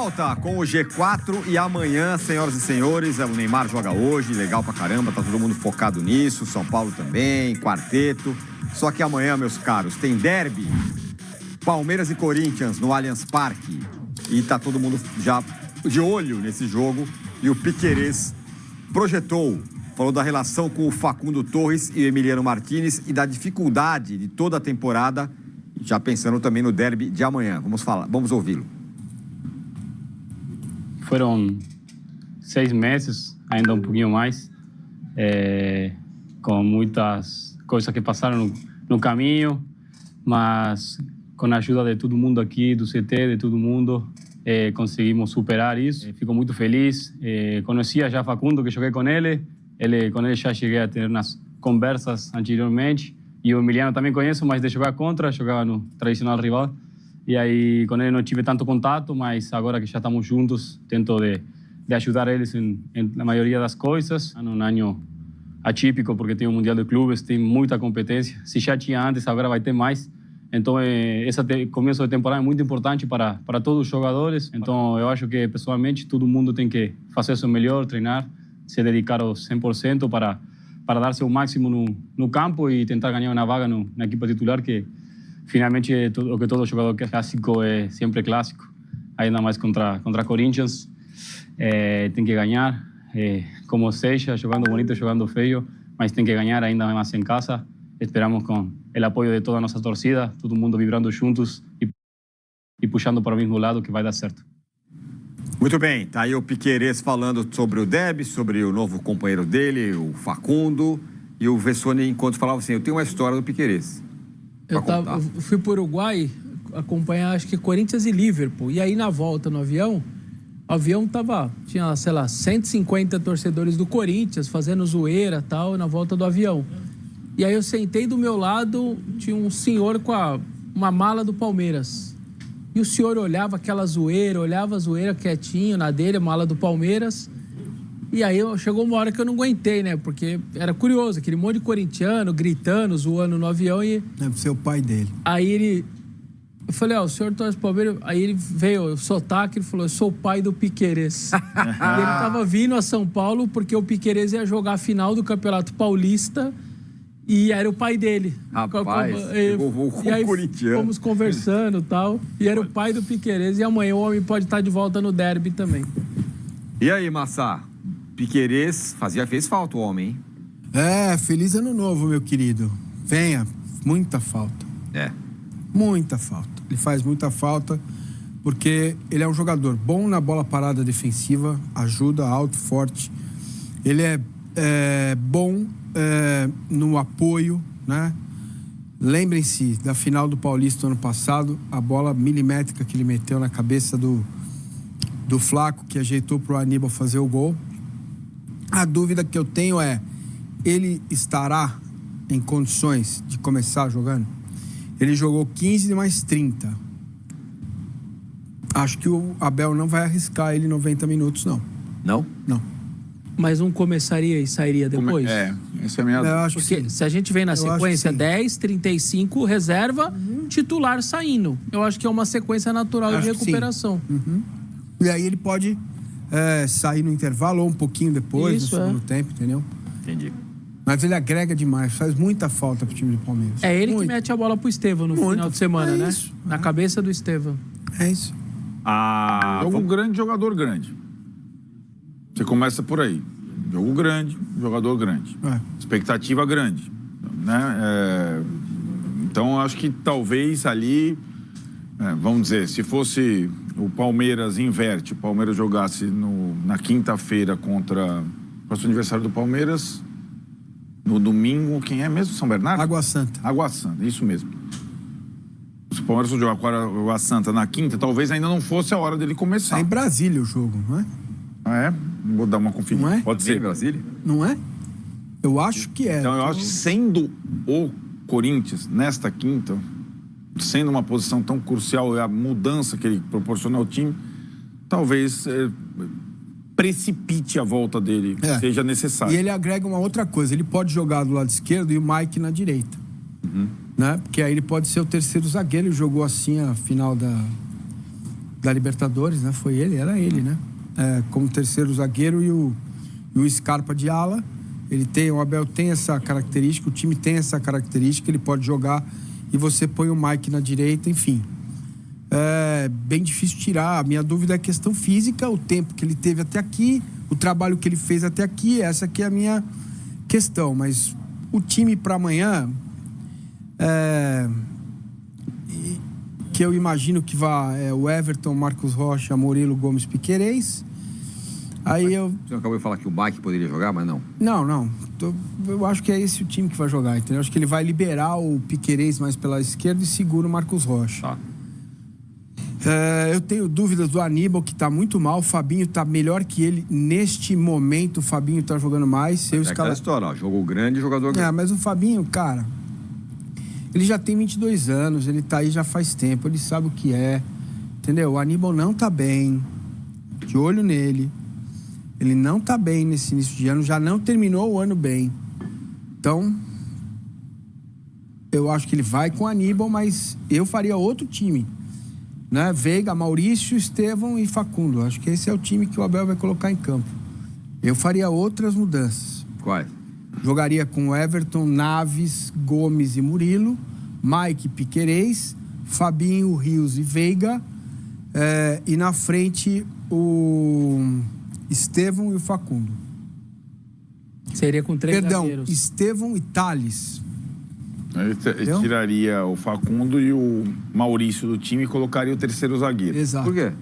Volta com o G4 e amanhã, senhoras e senhores, o Neymar joga hoje, legal pra caramba, tá todo mundo focado nisso, São Paulo também, quarteto. Só que amanhã, meus caros, tem derby, Palmeiras e Corinthians no Allianz Parque. E tá todo mundo já de olho nesse jogo. E o Piquerez projetou, falou da relação com o Facundo Torres e o Emiliano Martínez e da dificuldade de toda a temporada, já pensando também no derby de amanhã. Vamos ouvi-lo. Foram 6 meses, ainda um pouquinho mais, com muitas coisas que passaram no caminho, mas com a ajuda de todo mundo aqui, do CT, de todo mundo, conseguimos superar isso. Fico muito feliz. Conhecia já Facundo, que joguei com ele já cheguei a ter nas conversas anteriormente, e o Emiliano também conheço, mas de jogar contra, jogava no tradicional rival. E aí, com ele não tive tanto contato, mas agora que já estamos juntos, tento de ajudar eles na maioria das coisas. É um ano atípico, porque tem o Mundial de Clubes, tem muita competência. Se já tinha antes, agora vai ter mais. Então, esse começo de temporada é muito importante para todos os jogadores. Então, eu acho que, pessoalmente, todo mundo tem que fazer seu melhor, treinar, se dedicar ao 100% para dar seu máximo no campo e tentar ganhar uma vaga na equipa titular, que finalmente o que todo jogador clássico é sempre clássico, ainda mais contra Corinthians. Tem que ganhar, como seja, jogando bonito, jogando feio, mas tem que ganhar ainda mais em casa. Esperamos com o apoio de toda a nossa torcida, todo mundo vibrando juntos e puxando para o mesmo lado, que vai dar certo. Muito bem, tá aí o Piquerez falando sobre o derby, sobre o novo companheiro dele, o Facundo, e o Vessone, enquanto falava assim, eu tenho uma história do Piquerez. Eu fui para o Uruguai acompanhar, acho que Corinthians e Liverpool. E aí, na volta no avião, o avião tinha, sei lá, 150 torcedores do Corinthians fazendo zoeira e tal, na volta do avião. E aí eu sentei do meu lado, tinha um senhor com uma mala do Palmeiras. E o senhor olhava aquela zoeira, olhava a zoeira quietinho na dele, a mala do Palmeiras. E aí chegou uma hora que eu não aguentei, né? Porque era curioso, aquele monte de corintiano gritando, zoando no avião e... Deve ser o pai dele. Aí eu falei, o senhor torce pro Palmeiras? Aí ele veio, o sotaque, ele falou, eu sou o pai do Piquerez. E ele tava vindo a São Paulo porque o Piquerez ia jogar a final do Campeonato Paulista e era o pai dele. Rapaz, e aí fomos conversando e tal, e era o pai do Piquerez, e amanhã o homem pode estar de volta no derby também. E aí, Massá? Piquerez fez falta o homem, hein? Feliz ano novo, meu querido. Venha, muita falta. Muita falta. Ele faz muita falta porque ele é um jogador bom na bola parada defensiva, ajuda, alto, forte. Ele é bom no apoio, né? Lembrem-se da final do Paulista ano passado, a bola milimétrica que ele meteu na cabeça do Flaco, que ajeitou pro Aníbal fazer o gol. A dúvida que eu tenho é, ele estará em condições de começar jogando? Ele jogou 15 mais 30. Acho que o Abel não vai arriscar ele 90 minutos, não. Não? Não. Mas não começaria e sairia depois? Essa é a minha... Eu acho Porque que se a gente vem na sequência 10, 35, reserva, titular saindo. Eu acho que é uma sequência natural de recuperação. E aí ele pode sair no intervalo ou um pouquinho depois, Isso, no segundo tempo, entendeu? Entendi. Mas ele agrega demais, faz muita falta pro time do Palmeiras. É ele que mete a bola pro Estevão no final de semana, né? Isso. Na cabeça do Estevão. É isso. Jogo grande, jogador grande. Você começa por aí. Jogo grande, jogador grande. Expectativa grande, né? Então, acho que talvez ali, vamos dizer, se fosse o Palmeiras inverte, o Palmeiras jogasse na quinta-feira contra o próximo aniversário do Palmeiras, no domingo, quem é mesmo? São Bernardo? Água Santa. Água Santa, isso mesmo. Se o Palmeiras jogar com a Água Santa na quinta, talvez ainda não fosse a hora dele começar. É em Brasília o jogo, não é? Vou dar uma conferida. Não é? Pode ser. Em Brasília? Não é? Eu acho que é. Então, eu acho que sendo o Corinthians, nesta quinta, sendo uma posição tão crucial, a mudança que ele proporciona ao time, talvez precipite a volta dele, seja necessário. E ele agrega uma outra coisa, ele pode jogar do lado esquerdo e o Mike na direita. Né? Porque aí ele pode ser o terceiro zagueiro, ele jogou assim a final da Libertadores, né? Foi ele, era ele, né? Como terceiro zagueiro e o Scarpa de ala. O Abel tem essa característica, o time tem essa característica, ele pode jogar e você põe o Mike na direita, enfim. É bem difícil tirar. A minha dúvida é a questão física, o tempo que ele teve até aqui, o trabalho que ele fez até aqui, essa aqui é a minha questão. Mas o time para amanhã, que eu imagino que vai o Everton, Marcos Rocha, Murilo, Gomes, Piquerez. Você acabou de falar que o Mike poderia jogar, mas não. Não. Eu acho que é esse o time que vai jogar, entendeu? Eu acho que ele vai liberar o Piquerez mais pela esquerda e segura o Marcos Rocha. Tá. Eu tenho dúvidas do Aníbal, que tá muito mal. O Fabinho tá melhor que ele. Neste momento, o Fabinho tá jogando mais. Aquela história, ó, jogo grande, jogador grande. Mas o Fabinho, cara, ele já tem 22 anos, ele tá aí já faz tempo, ele sabe o que é, entendeu? O Aníbal não tá bem, de olho nele. Ele não tá bem nesse início de ano, já não terminou o ano bem. Então, eu acho que ele vai com o Aníbal, mas eu faria outro time, né? Veiga, Maurício, Estevão e Facundo. Acho que esse é o time que o Abel vai colocar em campo. Eu faria outras mudanças. Quais? Jogaria com Everton, Naves, Gomes e Murilo, Mike, Piquerez, Fabinho, Rios e Veiga, e na frente o Estevão e o Facundo. Seria com 3 zagueiros. Estevão e Thales. Ele tiraria o Facundo e o Maurício do time e colocaria o terceiro zagueiro. Exato. Por quê?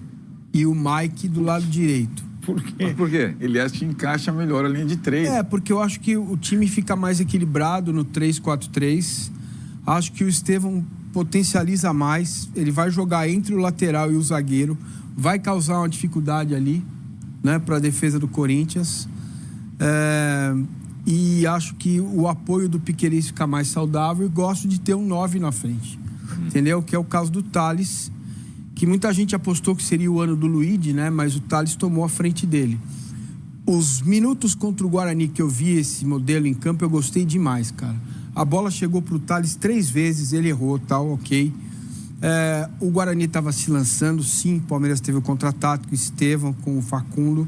E o Mike do lado direito. Por quê? Mas por quê? Ele acha que encaixa melhor a linha de 3. Porque eu acho que o time fica mais equilibrado no 3-4-3. Acho que o Estevão potencializa mais. Ele vai jogar entre o lateral e o zagueiro. Vai causar uma dificuldade ali, né, para a defesa do Corinthians. E acho que o apoio do Piquerez fica mais saudável e gosto de ter um 9 na frente. Entendeu? Que é o caso do Thales, que muita gente apostou que seria o ano do Luigi, né? Mas o Thales tomou a frente dele. Os minutos contra o Guarani que eu vi esse modelo em campo, eu gostei demais, cara. A bola chegou pro Thales 3 vezes, ele errou, tal, ok. O Guarani estava se lançando, sim, o Palmeiras teve o contra-ataque com o Estevão, com o Facundo,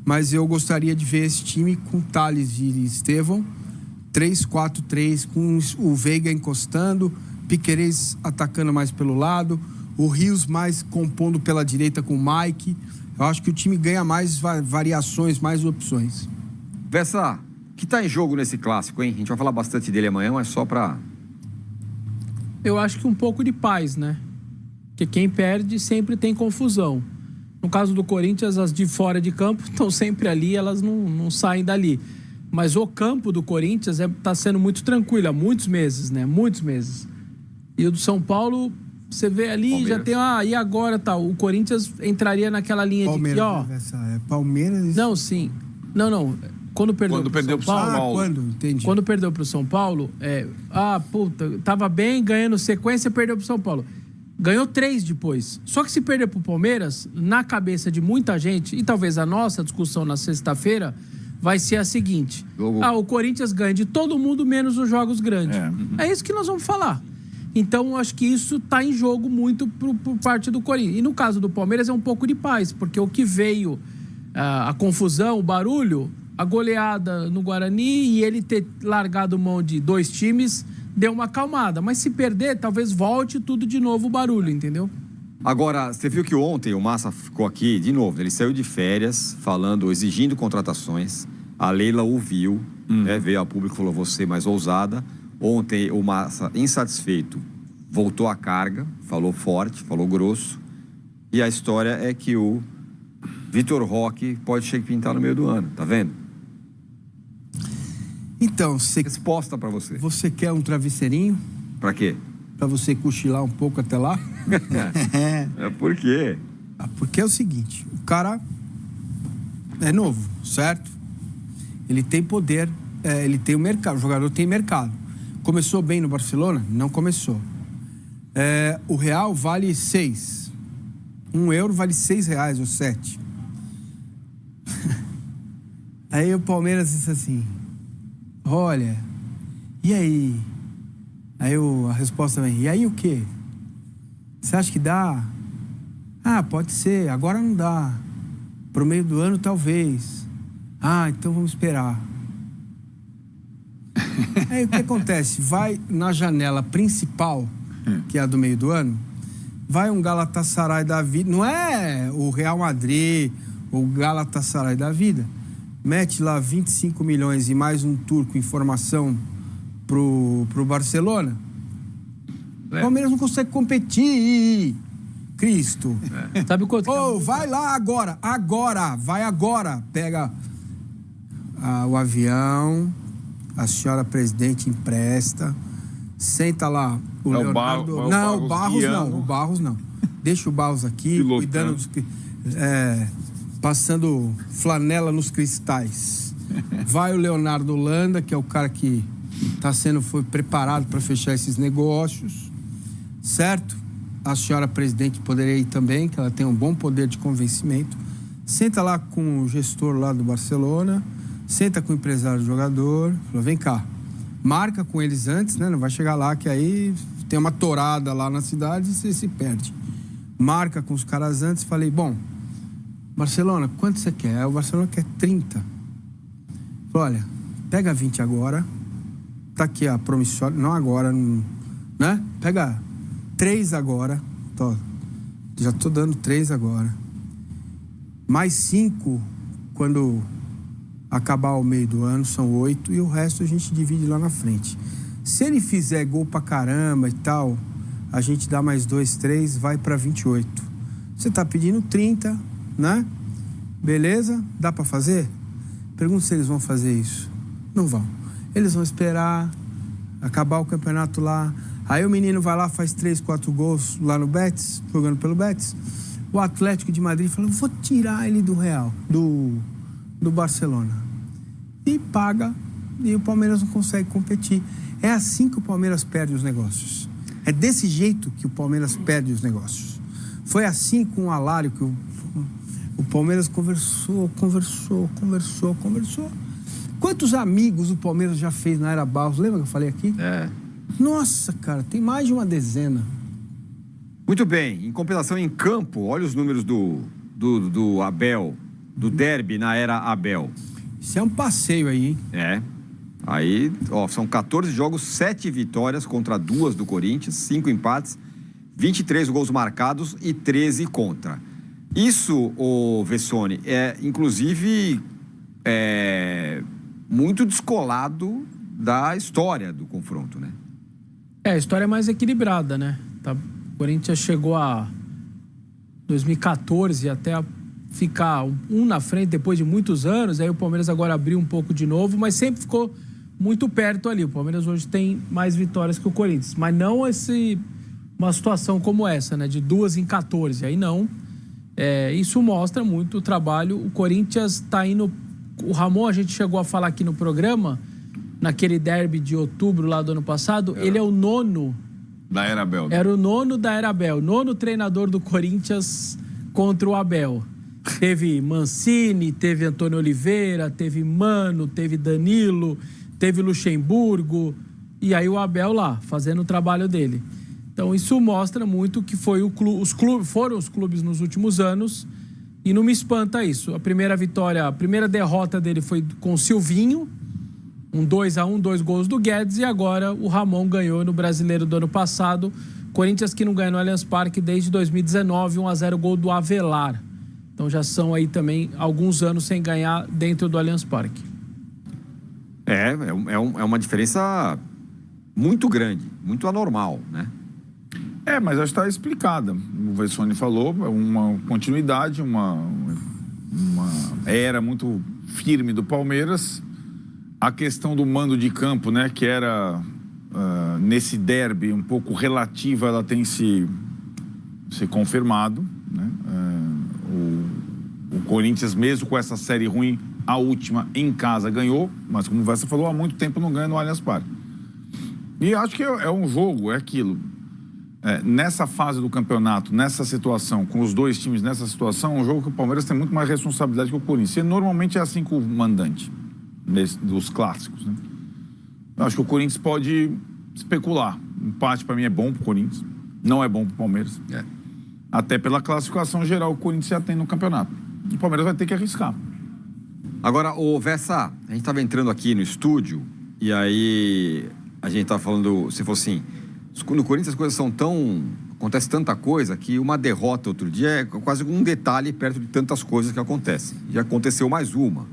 mas eu gostaria de ver esse time com Thales e Estevão, 3-4-3, com o Veiga encostando, Piquerez atacando mais pelo lado, o Rios mais compondo pela direita com o Mike. Eu acho que o time ganha mais variações, mais opções. Vessa, o que tá em jogo nesse clássico, hein? A gente vai falar bastante dele amanhã, mas só pra... Eu acho que um pouco de paz, né? Porque quem perde sempre tem confusão. No caso do Corinthians, as de fora de campo estão sempre ali, elas não saem dali. Mas o campo do Corinthians está sendo muito tranquilo há muitos meses, né? Muitos meses. E o do São Paulo, você vê ali, Palmeiras. Já tem... e agora tá? O Corinthians entraria naquela linha Palmeiras, de que, ó... Palmeiras... Não, sim. Não. Quando perdeu pro São Paulo... Quando? Entendi. Quando perdeu pro São Paulo, tava bem, ganhando sequência, perdeu pro São Paulo. Ganhou 3 depois. Só que se perder pro Palmeiras, na cabeça de muita gente, e talvez a nossa discussão na sexta-feira, vai ser a seguinte. O Corinthians ganha de todo mundo, menos os jogos grandes. É isso que nós vamos falar. Então, acho que isso tá em jogo muito por parte do Corinthians. E no caso do Palmeiras, é um pouco de paz, porque o que veio, a confusão, o barulho, a goleada no Guarani e ele ter largado mão de 2 times... deu uma acalmada, mas se perder, talvez volte tudo de novo o barulho, entendeu? Agora, você viu que ontem o Massa ficou aqui, de novo, ele saiu de férias, exigindo contratações, a Leila ouviu, veio a público e falou, você mais ousada. Ontem o Massa, insatisfeito, voltou à carga, falou forte, falou grosso, e a história é que o Vitor Roque pode chegar a pintar no meio do ano, tá vendo? Então, resposta pra você. Você quer um travesseirinho? Pra quê? Pra você cochilar um pouco até lá? Por quê? Porque é o seguinte, o cara é novo, certo? Ele tem poder, ele tem o mercado, o jogador tem mercado. Começou bem no Barcelona? Não começou. O real vale 6. 1 euro vale 6 reais ou 7. Aí o Palmeiras disse assim... Olha, e aí? Aí a resposta vem, e aí o quê? Você acha que dá? Ah, pode ser, agora não dá. Pro meio do ano, talvez. Ah, então vamos esperar. Aí o que acontece? Vai na janela principal, que é a do meio do ano, vai um Galatasaray da vida, não é o Real Madrid, o Galatasaray da vida, mete lá 25 milhões e mais um turco em formação pro Barcelona. O Palmeiras não consegue competir. Cristo. Sabe quanto? Vai lá agora. Vai agora. Pega o avião, a senhora presidente empresta, senta lá o Leonardo. O Barros não. Deixa o Barros aqui, cuidando dos... passando flanela nos cristais. Vai o Leonardo Holanda, que é o cara que foi preparado para fechar esses negócios, certo? A senhora presidente poderia ir também, que ela tem um bom poder de convencimento. Senta lá com o gestor lá do Barcelona, senta com o empresário do jogador, fala, vem cá, marca com eles antes, né? Não vai chegar lá que aí tem uma tourada lá na cidade e você se perde. Marca com os caras antes, falei, bom, Barcelona, quanto você quer? O Barcelona quer 30. Falei, olha, pega 20 agora, tá aqui a promissória, não agora, né? Pega 3 agora, já tô dando 3 agora. Mais 5 quando acabar o meio do ano, são 8, e o resto a gente divide lá na frente. Se ele fizer gol pra caramba e tal, a gente dá mais 2, 3, vai pra 28. Você tá pedindo 30, né? Beleza? Dá pra fazer? Pergunto se eles vão fazer isso. Não vão. Eles vão esperar acabar o campeonato lá. Aí o menino vai lá, faz 3, 4 gols lá no Betis, jogando pelo Betis. O Atlético de Madrid fala, vou tirar ele do Real, do Barcelona. E paga, e o Palmeiras não consegue competir. É assim que o Palmeiras perde os negócios. É desse jeito que o Palmeiras perde os negócios. Foi assim com o Alário que o Palmeiras conversou. Quantos amigos o Palmeiras já fez na Era Barros? Lembra que eu falei aqui? Nossa, cara, tem mais de uma dezena. Muito bem. Em compilação em campo, olha os números do Abel, do derby na Era Abel. Isso é um passeio aí, hein? Aí, são 14 jogos, 7 vitórias contra 2 do Corinthians, 5 empates, 23 gols marcados e 13 contra. Isso, Vessone, inclusive, muito descolado da história do confronto, né? A história é mais equilibrada, né? O Corinthians chegou a 2014 até ficar um na frente depois de muitos anos, aí o Palmeiras agora abriu um pouco de novo, mas sempre ficou muito perto ali. O Palmeiras hoje tem mais vitórias que o Corinthians, mas não uma situação como essa, né? De 2 em 14, aí não. Isso mostra muito o trabalho. O Corinthians tá indo... O Ramon, a gente chegou a falar aqui no programa, naquele derby de outubro lá do ano passado, ele é o 9º... Da Era Abel. Era o 9º da Era Abel, 9º treinador do Corinthians contra o Abel. Teve Mancini, teve Antônio Oliveira, teve Mano, teve Danilo, teve Luxemburgo, e aí o Abel lá, fazendo o trabalho dele. Então isso mostra muito que foram os clubes nos últimos anos, e não me espanta isso. A primeira derrota dele foi com o Silvinho, um 2-1, 2 gols do Guedes, e agora o Ramon ganhou no Brasileiro do ano passado. Corinthians que não ganha no Allianz Parque desde 2019, 1-0 gol do Avelar. Então já são aí também alguns anos sem ganhar dentro do Allianz Parque. É uma diferença muito grande, muito anormal, né? Mas acho que está explicada. O Vessone falou, uma continuidade, uma era muito firme do Palmeiras. A questão do mando de campo, né, que era nesse derby um pouco relativa, ela tem se confirmado, né? O Corinthians, mesmo com essa série ruim, a última em casa ganhou, mas como você falou, há muito tempo não ganha no Allianz Parque. E acho que é um jogo, é aquilo. Nessa fase do campeonato, nessa situação, com os dois times nessa situação, é um jogo que o Palmeiras tem muito mais responsabilidade que o Corinthians. E normalmente é assim com o mandante dos clássicos, né? Eu acho que o Corinthians pode especular. Empate, para mim, é bom pro Corinthians. Não é bom pro Palmeiras. Até pela classificação geral que o Corinthians já tem no campeonato. O Palmeiras vai ter que arriscar. Agora, ô Vessa, a gente estava entrando aqui no estúdio e aí a gente estava falando, você falou assim, no Corinthians as coisas são tão... Acontece tanta coisa que uma derrota outro dia é quase um detalhe perto de tantas coisas que acontecem. Já aconteceu mais uma.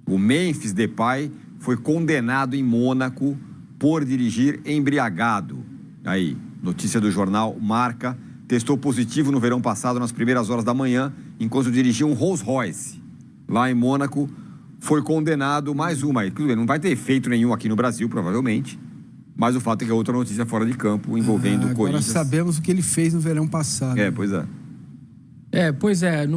O Memphis Depay foi condenado em Mônaco por dirigir embriagado. Aí, notícia do jornal Marca, testou positivo no verão passado nas primeiras horas da manhã, enquanto dirigia um Rolls Royce. Lá em Mônaco, foi condenado mais uma. Tudo bem, não vai ter efeito nenhum aqui no Brasil, provavelmente. Mas o fato é que é outra notícia fora de campo envolvendo o Corinthians. Agora sabemos o que ele fez no verão passado. Pois é. Pois é.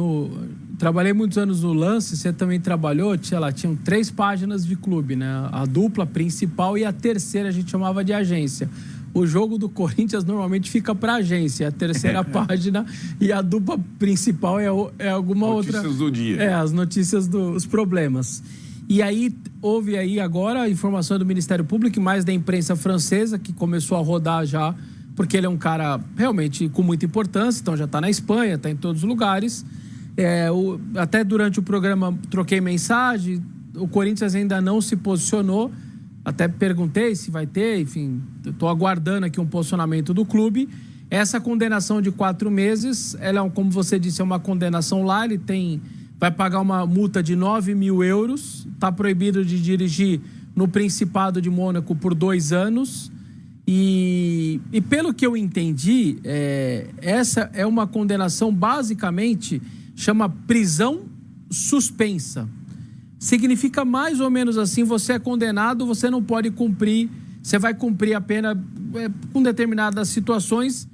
Trabalhei muitos anos no Lance, você também trabalhou, tinham 3 páginas de clube, né? A dupla principal e a terceira a gente chamava de agência. O jogo do Corinthians normalmente fica para agência, a terceira página, e a dupla principal é alguma outra... Notícias do dia. As notícias dos problemas. E aí, houve aí agora a informação do Ministério Público e mais da imprensa francesa, que começou a rodar já, porque ele é um cara realmente com muita importância, então já está na Espanha, está em todos os lugares. Até durante o programa troquei mensagem, o Corinthians ainda não se posicionou, até perguntei se vai ter, enfim, estou aguardando aqui um posicionamento do clube. Essa condenação de 4 meses, ela é, como você disse, é uma condenação lá, ele vai pagar uma multa de 9 mil euros, está proibido de dirigir no Principado de Mônaco por 2 anos. E pelo que eu entendi, essa é uma condenação basicamente, chama prisão suspensa. Significa mais ou menos assim, você é condenado, você não pode cumprir, você vai cumprir a pena com determinadas situações,